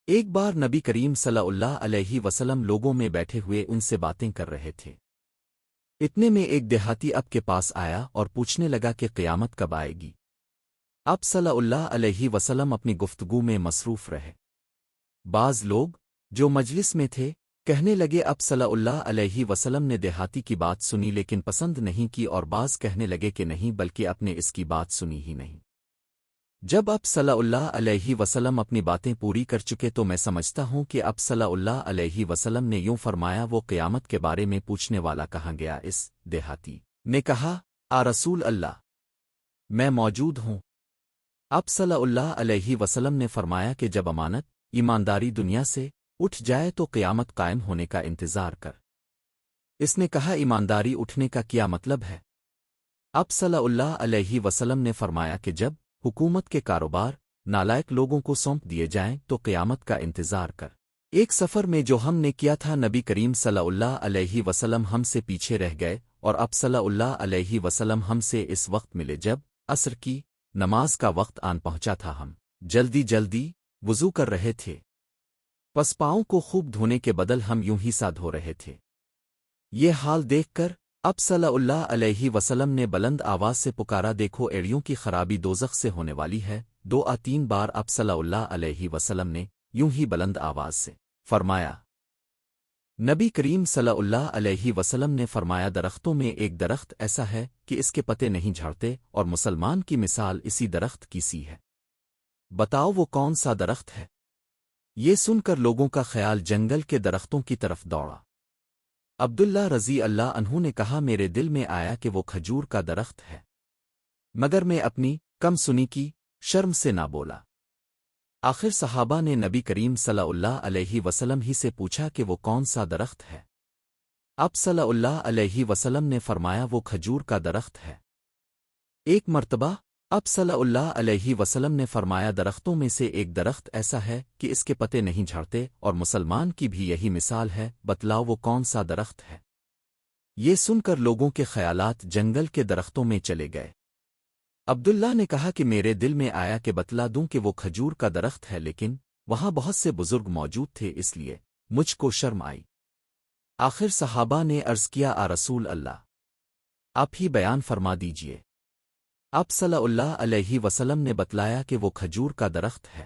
ایک بار نبی کریم صلی اللہ علیہ وسلم لوگوں میں بیٹھے ہوئے ان سے باتیں کر رہے تھے۔ اتنے میں ایک دیہاتی اب کے پاس آیا اور پوچھنے لگا کہ قیامت کب آئے گی۔ اب صلی اللہ علیہ وسلم اپنی گفتگو میں مصروف رہے۔ بعض لوگ جو مجلس میں تھے کہنے لگے اب صلی اللہ علیہ وسلم نے دیہاتی کی بات سنی لیکن پسند نہیں کی، اور بعض کہنے لگے کہ نہیں بلکہ اپ نے اس کی بات سنی ہی نہیں۔ جب اب صلی اللہ علیہ وسلم اپنی باتیں پوری کر چکے تو میں سمجھتا ہوں کہ اب صلی اللہ علیہ وسلم نے یوں فرمایا، وہ قیامت کے بارے میں پوچھنے والا کہاں گیا؟ اس دیہاتی نے کہا، آ رسول اللہ، میں موجود ہوں۔ اب صلی اللہ علیہ وسلم نے فرمایا کہ جب امانت ایمانداری دنیا سے اٹھ جائے تو قیامت قائم ہونے کا انتظار کر۔ اس نے کہا، ایمانداری اٹھنے کا کیا مطلب ہے؟ اب صلی اللہ علیہ وسلم نے فرمایا کہ جب حکومت کے کاروبار نالائق لوگوں کو سونپ دیے جائیں تو قیامت کا انتظار کر۔ ایک سفر میں جو ہم نے کیا تھا، نبی کریم صلی اللہ علیہ وسلم ہم سے پیچھے رہ گئے، اور اب صلی اللہ علیہ وسلم ہم سے اس وقت ملے جب عصر کی نماز کا وقت آن پہنچا تھا۔ ہم جلدی وضو کر رہے تھے، پس پاؤں کو خوب دھونے کے بدل ہم یوں ہی سا دھو رہے تھے۔ یہ حال دیکھ کر اب صلی اللہ علیہ وسلم نے بلند آواز سے پکارا، دیکھو ایڑیوں کی خرابی دوزخ سے ہونے والی ہے۔ 2-3 بار اب صلی اللہ علیہ وسلم نے یوں ہی بلند آواز سے فرمایا۔ نبی کریم صلی اللہ علیہ وسلم نے فرمایا، درختوں میں ایک درخت ایسا ہے کہ اس کے پتے نہیں جھڑتے، اور مسلمان کی مثال اسی درخت کی سی ہے۔ بتاؤ وہ کون سا درخت ہے؟ یہ سن کر لوگوں کا خیال جنگل کے درختوں کی طرف دوڑا۔ عبداللہ رضی اللہ عنہ نے کہا، میرے دل میں آیا کہ وہ کھجور کا درخت ہے، مگر میں اپنی کم سنی کی شرم سے نہ بولا۔ آخر صحابہ نے نبی کریم صلی اللہ علیہ وسلم ہی سے پوچھا کہ وہ کون سا درخت ہے۔ اب صلی اللہ علیہ وسلم نے فرمایا، وہ کھجور کا درخت ہے۔ ایک مرتبہ اب صلی اللہ علیہ وسلم نے فرمایا، درختوں میں سے ایک درخت ایسا ہے کہ اس کے پتے نہیں جھڑتے، اور مسلمان کی بھی یہی مثال ہے، بتلاؤ وہ کون سا درخت ہے؟ یہ سن کر لوگوں کے خیالات جنگل کے درختوں میں چلے گئے۔ عبداللہ نے کہا کہ میرے دل میں آیا کہ بتلا دوں کہ وہ کھجور کا درخت ہے، لیکن وہاں بہت سے بزرگ موجود تھے، اس لیے مجھ کو شرم آئی۔ آخر صحابہ نے عرض کیا، آ رسول اللہ، آپ ہی بیان فرما دیجئے۔ اب صلی اللہ علیہ وسلم نے بتلایا کہ وہ کھجور کا درخت ہے۔